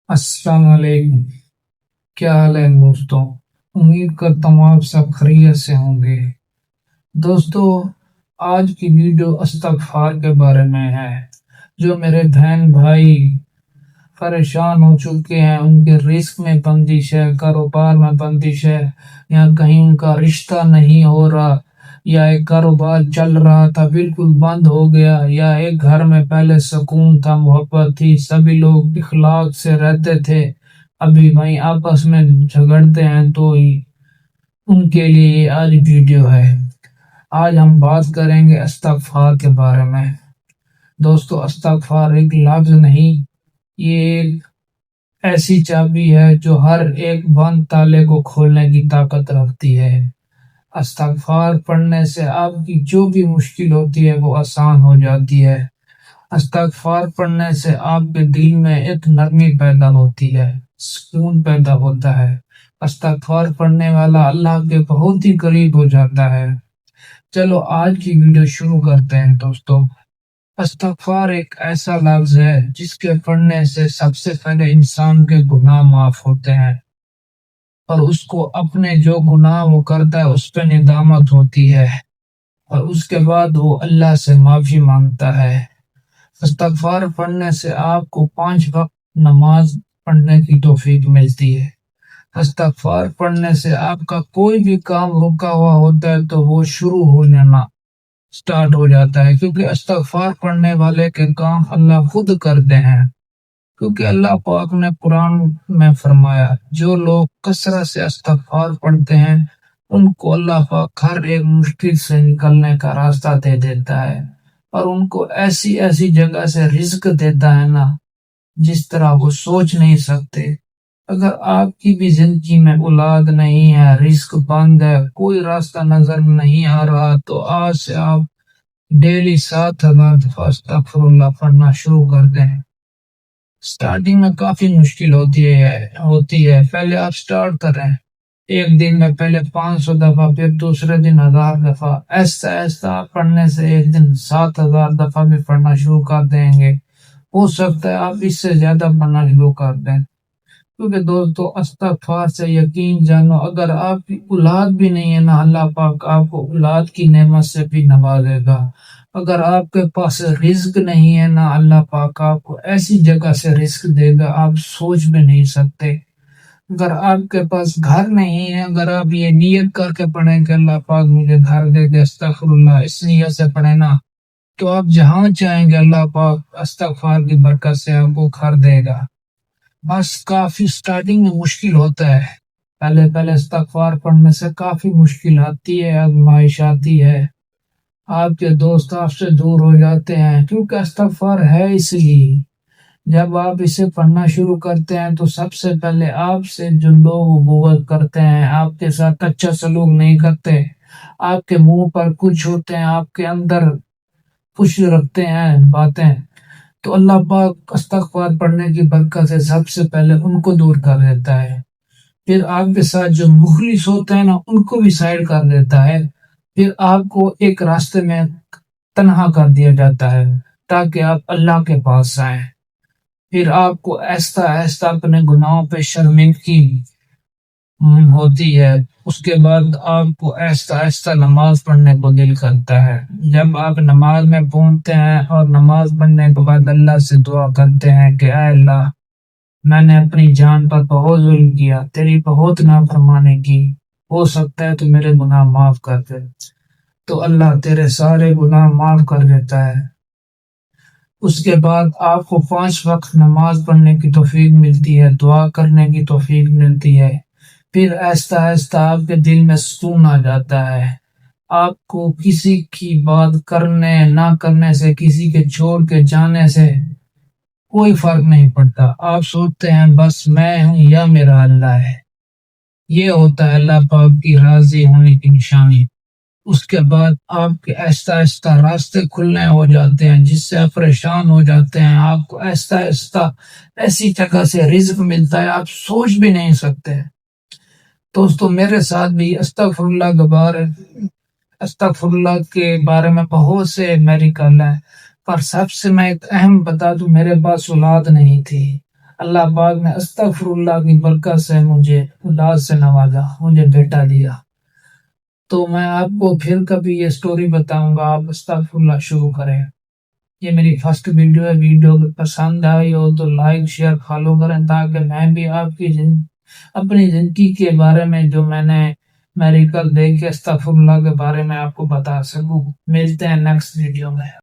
السلام علیکم، کیا حال ہے دوستوں؟ امید کرتا ہوں آپ سب خیریت سے ہوں گے۔ دوستو، آج کی ویڈیو استغفار کے بارے میں ہے۔ جو میرے بہن بھائی پریشان ہو چکے ہیں، ان کے رزق میں بندش ہے، کاروبار میں بندش ہے، یا کہیں ان کا رشتہ نہیں ہو رہا، یا ایک کاروبار چل رہا تھا بالکل بند ہو گیا، یا ایک گھر میں پہلے سکون تھا، محبت تھی، سبھی لوگ اخلاق سے رہتے تھے، ابھی وہیں آپس میں جھگڑتے ہیں، تو ان کے لیے یہ آج ویڈیو ہے۔ آج ہم بات کریں گے استغفار کے بارے میں۔ دوستو، استغفار ایک لفظ نہیں، یہ ایک ایسی چابی ہے جو ہر ایک بند تالے کو کھولنے کی طاقت رکھتی ہے۔ استغفار پڑھنے سے آپ کی جو بھی مشکل ہوتی ہے وہ آسان ہو جاتی ہے۔ استغفار پڑھنے سے آپ کے دل میں ایک نرمی پیدا ہوتی ہے، سکون پیدا ہوتا ہے۔ استغفار پڑھنے والا اللہ کے بہت ہی قریب ہو جاتا ہے۔ چلو آج کی ویڈیو شروع کرتے ہیں دوستو۔ استغفار ایک ایسا لفظ ہے جس کے پڑھنے سے سب سے پہلے انسان کے گناہ معاف ہوتے ہیں، اور اس کو اپنے جو گناہ وہ کرتا ہے اس پہ ندامت ہوتی ہے، اور اس کے بعد وہ اللہ سے معافی مانگتا ہے۔ استغفار پڑھنے سے آپ کو 5 وقت نماز پڑھنے کی توفیق ملتی ہے۔ استغفار پڑھنے سے آپ کا کوئی بھی کام رکا ہوا ہوتا ہے تو وہ شروع ہو جانا سٹارٹ ہو جاتا ہے، کیونکہ استغفار پڑھنے والے کے کام اللہ خود کرتے ہیں۔ کیونکہ اللہ پاک نے قرآن میں فرمایا، جو لوگ کثرت سے استغفار پڑھتے ہیں ان کو اللہ پاک ہر ایک مشکل سے نکلنے کا راستہ دے دیتا ہے، اور ان کو ایسی ایسی جگہ سے رزق دیتا ہے نا، جس طرح وہ سوچ نہیں سکتے۔ اگر آپ کی بھی زندگی میں اولاد نہیں ہے، رزق بند ہے، کوئی راستہ نظر نہیں آ رہا، تو آج سے آپ ڈیلی 7,000 دفعہ استغفر اللہ پڑھنا شروع کر دیں۔ سٹارٹنگ میں کافی مشکل ہوتی ہے، پہلے آپ سٹارٹ کریں، ایک دن میں پہلے 500 دفعہ، پھر دوسرے دن 1000 دفعہ، ایسا ایسا پڑھنے سے ایک دن 7,000 دفعہ بھی پڑھنا شروع کر دیں گے۔ ہو سکتا ہے آپ اس سے زیادہ پڑھنا شروع کر دیں، کیونکہ دوستو استغفار سے یقین جانو، اگر آپ کی اولاد بھی نہیں ہے نا، اللہ پاک آپ کو اولاد کی نعمت سے بھی نوازے گا۔ اگر آپ کے پاس رزق نہیں ہے نا، اللہ پاک آپ کو ایسی جگہ سے رزق دے گا آپ سوچ بھی نہیں سکتے۔ اگر آپ کے پاس گھر نہیں ہے، اگر آپ یہ نیت کر کے پڑھیں کہ اللہ پاک مجھے گھر دے دے، استغفر اللہ اس نیت سے پڑھیں نا، تو آپ جہاں چاہیں گے اللہ پاک استغفار کی برکت سے آپ کو گھر دے گا۔ بس کافی سٹارٹنگ میں مشکل ہوتا ہے، پہلے استغفار پڑھنے سے کافی مشکل آتی ہے، آزمائش آتی ہے، آپ کے دوست آپ سے دور ہو جاتے ہیں، کیونکہ استغفار ہے اس لیے۔ جب آپ اسے پڑھنا شروع کرتے ہیں تو سب سے پہلے آپ سے جو لوگ بغض کرتے ہیں، آپ کے ساتھ اچھا سلوک نہیں کرتے، آپ کے منہ پر کچھ ہوتے ہیں، آپ کے اندر کچھ رکھتے ہیں باتیں، تو اللہ پاک استغفار پڑھنے کی برکت سے سب سے پہلے ان کو دور کر دیتا ہے۔ پھر آپ کے ساتھ جو مخلص ہوتے ہیں نا، ان کو بھی سائڈ کر دیتا ہے۔ پھر آپ کو ایک راستے میں تنہا کر دیا جاتا ہے تاکہ آپ اللہ کے پاس آئیں۔ پھر آپ کو ایسا ایسا اپنے گناہوں پہ شرمندگی ہوتی ہے، اس کے بعد آپ کو ایسا ایسا نماز پڑھنے کو دل کرتا ہے۔ جب آپ نماز میں پہنچتے ہیں اور نماز پڑھنے کے بعد اللہ سے دعا کرتے ہیں کہ اے اللہ، میں نے اپنی جان پر بہت ظلم کیا، تیری بہت نافرمانی کی، ہو سکتا ہے تو میرے گناہ معاف کر دے، تو اللہ تیرے سارے گناہ معاف کر دیتا ہے۔ اس کے بعد آپ کو 5 وقت نماز پڑھنے کی توفیق ملتی ہے، دعا کرنے کی توفیق ملتی ہے۔ پھر آہستہ آہستہ آپ کے دل میں سکون آ جاتا ہے، آپ کو کسی کی بات کرنے نہ کرنے سے، کسی کے چھوڑ کے جانے سے کوئی فرق نہیں پڑتا۔ آپ سوچتے ہیں بس میں ہوں یا میرا اللہ ہے، یہ ہوتا ہے اللہ پاک کی راضی ہونے کی نشانی۔ اس کے بعد آپ کے آہستہ آہستہ راستے کھلنے ہو جاتے ہیں، جس سے آپ پریشان ہو جاتے ہیں، آپ کو آہستہ آہستہ ایسی جگہ سے رزق ملتا ہے آپ سوچ بھی نہیں سکتے۔ دوستو میرے ساتھ بھی استغفر اللہ کے بارے میں بہت سے میریکل ہیں، پر سب سے میں ایک اہم بتا دوں، میرے پاس اولاد نہیں تھی، اللہ پاک نے استغفر اللہ کی برکت سے مجھے اولاد سے نوازا، مجھے بیٹا دیا۔ تو میں آپ کو پھر کبھی یہ سٹوری بتاؤں گا، آپ استغفر اللہ شروع کریں۔ یہ میری فرسٹ ویڈیو ہے، ویڈیو پسند آئی ہو تو لائک شیئر فالو کریں، تاکہ میں بھی آپ کی اپنی زندگی کے بارے میں جو میں نے میریکل دیکھ کے استغفر اللہ کے بارے میں آپ کو بتا سکوں۔ ملتے ہیں نیکسٹ ویڈیو میں۔